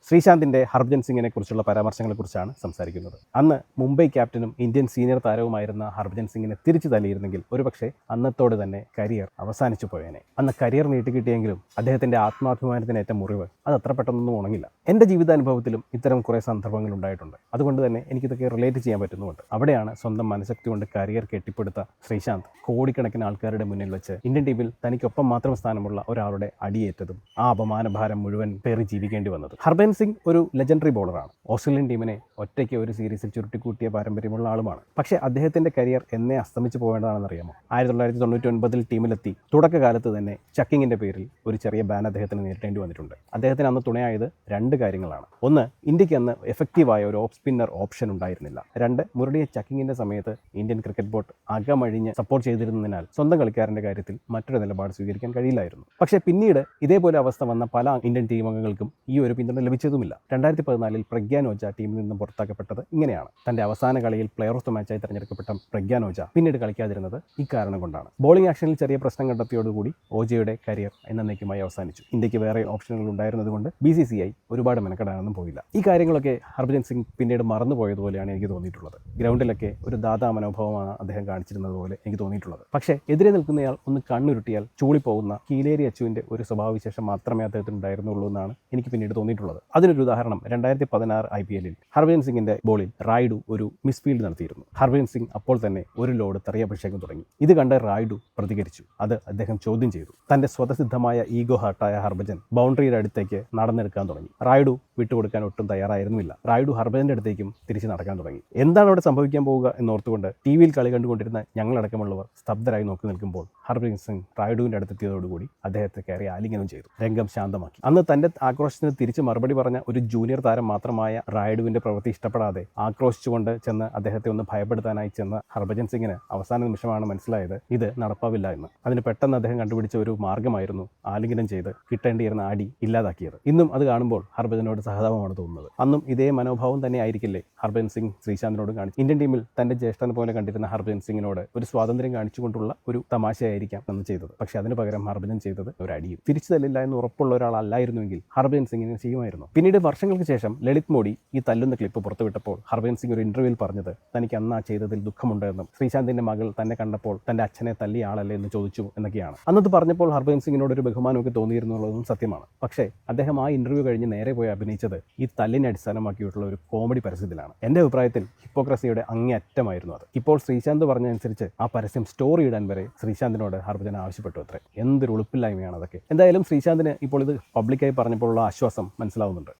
ശ്രീശാന്തിൻ്റെ ഹർഭജൻ സിംഗിനെ കുറിച്ചുള്ള പരാമർശങ്ങളെക്കുറിച്ചാണ് സംസാരിക്കുന്നത്. അന്ന് മുംബൈ ക്യാപ്റ്റനും ഇന്ത്യൻ സീനിയർ താരവുമായിരുന്ന ഹർഭജൻ സിംഗിനെ തിരിച്ചു തല്ലിയിരുന്നെങ്കിൽ ഒരുപക്ഷെ അന്നത്തോടെ തന്നെ കരിയർ അവസാനിച്ചു പോയേനെ. അന്ന് കരിയർ നീട്ടിക്കിട്ടിയെങ്കിലും അദ്ദേഹത്തിൻ്റെ ആത്മാഭിമാനത്തിനേറ്റ മുറിവ് അത് അത്ര പെട്ടെന്നൊന്നും ഉണങ്ങില്ല. എൻ്റെ ജീവിതാനുഭവത്തിലും ഇത്തരം കുറേ സന്ദർഭങ്ങൾ ഉണ്ടായിട്ടുണ്ട്. അതുകൊണ്ട് തന്നെ എനിക്കിതൊക്കെ റിലേറ്റ് ചെയ്യാൻ പറ്റുന്നുമുണ്ട്. അവിടെയാണ് സ്വന്തം മനഃശക്തി കൊണ്ട് കരിയർ കെട്ടിപ്പടുത്ത ശ്രീശാന്ത് കോടിക്കണക്കിന് ആൾക്കാരുടെ മുന്നിൽ വെച്ച് ഇന്ത്യൻ ടീമിൽ തനിക്കൊപ്പം മാത്രം സ്ഥാനമുള്ള ഒരാളുടെ അടിയേറ്റതും ആ അപമാനഭാരം മുഴുവൻ പേറി ജീവിക്കേണ്ടി വന്നത്. ഹർഭജൻ സിംഗ് ഒരു ലെജൻഡറി ബോളറാണ്. ഓസ്ട്രേലിയൻ ടീമിനെ ഒറ്റയ്ക്ക് ഒരു സീരീസിൽ ചുരുട്ടിക്കൂട്ടിയ പാരമ്പര്യമുള്ള ആളുമാണ്. പക്ഷേ അദ്ദേഹത്തിൻ്റെ കരിയർ എന്നേ അസ്തമിച്ച് പോകേണ്ടതാണെന്നറിയാമോ? 1999 ടീമിലെത്തി തുടക്കകാലത്ത് തന്നെ ചക്കിങ്ങിൻ്റെ പേരിൽ ഒരു ചെറിയ ബാൻ അദ്ദേഹത്തിന് നേരിടേണ്ടി വന്നിട്ടുണ്ട്. അദ്ദേഹത്തിന് അന്ന് തുണയായത് രണ്ട് കാര്യങ്ങളാണ്. ഒന്ന്, ഇന്ത്യക്ക് അന്ന് എഫക്റ്റീവായ ഒരു ഓഫ് സ്പിന്നർ ഓപ്ഷൻ ഉണ്ടായിരുന്നില്ല. രണ്ട്, മുരളിയെ ചക്കിങ്ങിൻ്റെ സമയത്ത് ഇന്ത്യൻ ക്രിക്കറ്റ് ബോർഡ് അകമഴിഞ്ഞ് സപ്പോർട്ട് ചെയ്തിരുന്നതിനാൽ സ്വന്തം കളിക്കാരൻ്റെ കാര്യത്തിൽ മറ്റൊരു നിലപാട് സ്വീകരിക്കാൻ കഴിയില്ലായിരുന്നു. പക്ഷേ പിന്നീട് ഇതേപോലെ അവസ്ഥ വന്ന പല ഇന്ത്യൻ ടീം അംഗങ്ങൾക്കും ഈ ഒരു പിന്തുണ ലഭിച്ചതുമില്ല. 2014 പ്രഗ്യാൻ ഓജ ടീമിൽ നിന്നും പുറത്താക്കപ്പെട്ടത് ഇങ്ങനെയാണ്. തന്റെ അവസാന കളിയിൽ പ്ലെയർ ഓഫ് ദ മാച്ചായി തിരഞ്ഞെടുക്കപ്പെട്ട പ്രഗ്യാൻ ഓജ പിന്നീട് കളിക്കാതിരുന്നത് ഇക്കാരണം കൊണ്ടാണ്. ബോളിംഗ് ആക്ഷനിൽ ചെറിയ പ്രശ്നം കണ്ടെത്തിയോടുകൂടി ഓജയുടെ കരിയർ എന്നേക്കുമായി അവസാനിച്ചു. ഇന്ത്യക്ക് വേറെ ഓപ്ഷനുകൾ ഉണ്ടായിരുന്നതുകൊണ്ട് BCCI ഒരുപാട് മെനക്കെടാനൊന്നും പോയില്ല. ഈ കാര്യങ്ങളൊക്കെ ഹർഭജൻ സിംഗ് പിന്നീട് മറന്നുപോയതുപോലെയാണ് എനിക്ക് തോന്നിയിട്ടുള്ളത്. ഗ്രൗണ്ടിലൊക്കെ ഒരു ദാതാ മനോഭാവമാണ് അദ്ദേഹം കാണിച്ചിരുന്നത് പോലെ എനിക്ക് തോന്നിയിട്ടുള്ളത്. പക്ഷേ എതിരെ നിൽക്കുന്നയാൾ ഒന്ന് കണ്ണുരുട്ടിയാൽ ചൂളിപ്പോകുന്ന കീലേരി അച്ചുവിൻ്റെ ഒരു സ്വഭാവവിശേഷം മാത്രമേ അദ്ദേഹത്തിന് ഉണ്ടായിരുന്നുള്ളൂ എന്നാണ് എനിക്ക് പിന്നീട് തോന്നിയിട്ടുള്ളത്. അതിനൊരു ഉദാഹരണം 2016 IPL ഹർഭജൻ സിംഗിന്റെ ബോളിൽ റായിഡു ഒരു മിസ്ഫീൽഡ് നടത്തിയിരുന്നു. ഹർഭജൻ സിംഗ് അപ്പോൾ തന്നെ ഒരു ലോഡ് തെറിയഭിഷേകം തുടങ്ങി. ഇത് കണ്ട് റായിഡു പ്രതികരിച്ചു. അത് അദ്ദേഹം ചോദ്യം ചെയ്തു. തന്റെ സ്വതസിദ്ധമായ ഈഗോ ഹർട്ടായ ഹർഭജൻ ബൗണ്ടറിയുടെ അടുത്തേക്ക് നടന്നെടുക്കാൻ തുടങ്ങി. റായിഡു വിട്ടുകൊടുക്കാൻ ഒട്ടും തയ്യാറായിരുന്നില്ല. റായിഡു ഹർഭജന്റെ അടുത്തേക്കും തിരിച്ച് നടക്കാൻ തുടങ്ങി. എന്താണ് അവിടെ സംഭവിക്കാൻ പോവുക എന്നോർത്തുകൊണ്ട് TVയിൽ കളി കണ്ടുകൊണ്ടിരുന്ന ഞങ്ങളടക്കമുള്ളവർ സ്തബ്ധരായി നോക്കി നിൽക്കുമ്പോൾ ഹർഭജൻ സിംഗ് റായിഡുവിന്റെ അടുത്തെത്തിയതോടുകൂടി അദ്ദേഹത്തെ കയറി ആലിംഗനം ചെയ്തു. രംഗം ശാന്തമാക്കി. അന്ന് തന്റെ ആക്രോശത്തിന് തിരിച്ച് മറുപടി പറഞ്ഞ ഒരു ജൂനിയർ താരം മാത്രമായ റായിഡുവിന്റെ പ്രവൃത്തി ഇഷ്ടപ്പെടാതെ ആക്രോശിച്ചുകൊണ്ട് ചെന്ന് അദ്ദേഹത്തെ ഒന്ന് ഭയപ്പെടുത്താനായി ചെന്ന ഹർഭജൻ സിംഗിന് അവസാന നിമിഷമാണ് മനസ്സിലായത് ഇത് നടപ്പാവില്ല എന്ന്. അതിന് പെട്ടെന്ന് അദ്ദേഹം കണ്ടുപിടിച്ച ഒരു മാർഗ്ഗമായിരുന്നു ആലിംഗനം ചെയ്ത് കിട്ടേണ്ടിയിരുന്ന അടി ഇല്ലാതാക്കിയത്. ഇന്നും അത് കാണുമ്പോൾ ഹർഭജനോട് സഹതാപമാണ് തോന്നുന്നത്. അന്നും ഇതേ മനോഭാവം തന്നെ ആയിരിക്കില്ലേ ഹർഭജൻ സിംഗ് ശ്രീശാന്തിനോട് കാണിച്ചു. ഇന്ത്യൻ ടീമിൽ തന്റെ ജ്യേഷ്ഠനെ പോലെ കണ്ടിരുന്ന ഹർഭജൻ സിംഗിനോട് ഒരു സ്വാതന്ത്ര്യം കാണിച്ചുകൊണ്ടുള്ള ഒരു തമാശയായിരിക്കാം അന്ന് ചെയ്തത്. പക്ഷേ അതിന് പകരം ഹർഭജൻ ചെയ്തത് ഒരു അടിയും. തിരിച്ചു തല്ലില്ല എന്ന് ഉറപ്പുള്ള ഒരാളല്ലായിരുന്നുവെങ്കിൽ ഹർഭജൻ സിംഗിനെ ചെയ്യുമായിരുന്നു. പിന്നീട് വർഷങ്ങൾക്ക് ശേഷം ലളിത് മോഡി ഈ തല്ലുന്ന ക്ലിപ്പ് പുറത്തുവിട്ടപ്പോൾ ഹർഭജൻ സിംഗ് ഒരു ഇന്റർവ്യൂവിൽ പറഞ്ഞത് തനിക്ക് അന്ന് ആ ചെയ്തതിൽ ദുഃഖമുണ്ട് എന്നും ശ്രീശാന്തിന്റെ മകൾ തന്നെ കണ്ടപ്പോൾ തന്റെ അച്ഛനെ തല്ലിയ ആളല്ലേ എന്ന് ചോദിച്ചു എന്നൊക്കെയാണ്. അന്നത് പറഞ്ഞപ്പോൾ ഹർഭജൻ സിംഗിനോട് ഒരു ബഹുമാനമൊക്കെ തോന്നിയിരുന്നുള്ളതും സത്യമാണ്. പക്ഷേ അദ്ദേഹം ആ ഇന്റർവ്യൂ കഴിഞ്ഞ് നേരെ പോയി അഭിനയിച്ചത് ഈ തല്ലിനെ അടിസ്ഥാനമാക്കിയിട്ടുള്ള ഒരു കോമഡി പരസ്യത്തിലാണ്. എൻ്റെ അഭിപ്രായത്തിൽ ഹിപ്പോക്രസിയുടെ അങ്ങേയറ്റമായിരുന്നു അത്. ഇപ്പോൾ ശ്രീശാന്ത് പറഞ്ഞതനുസരിച്ച് ആ പരസ്യം സ്റ്റോറി ഇടാൻ വരെ ശ്രീശാന്തിനോട് ഹർഭജൻ ആവശ്യപ്പെട്ടു അത്രേ. എന്തൊരു ഉളുപ്പില്ലായ്മയാണ് അതൊക്കെ. എന്തായാലും ശ്രീശാന്തിന് ഇപ്പോൾ ഇത് പബ്ലിക്കായി പറഞ്ഞപ്പോഴുള്ള ആശ്വാസം മനസ്സിലാവുന്നുണ്ട്.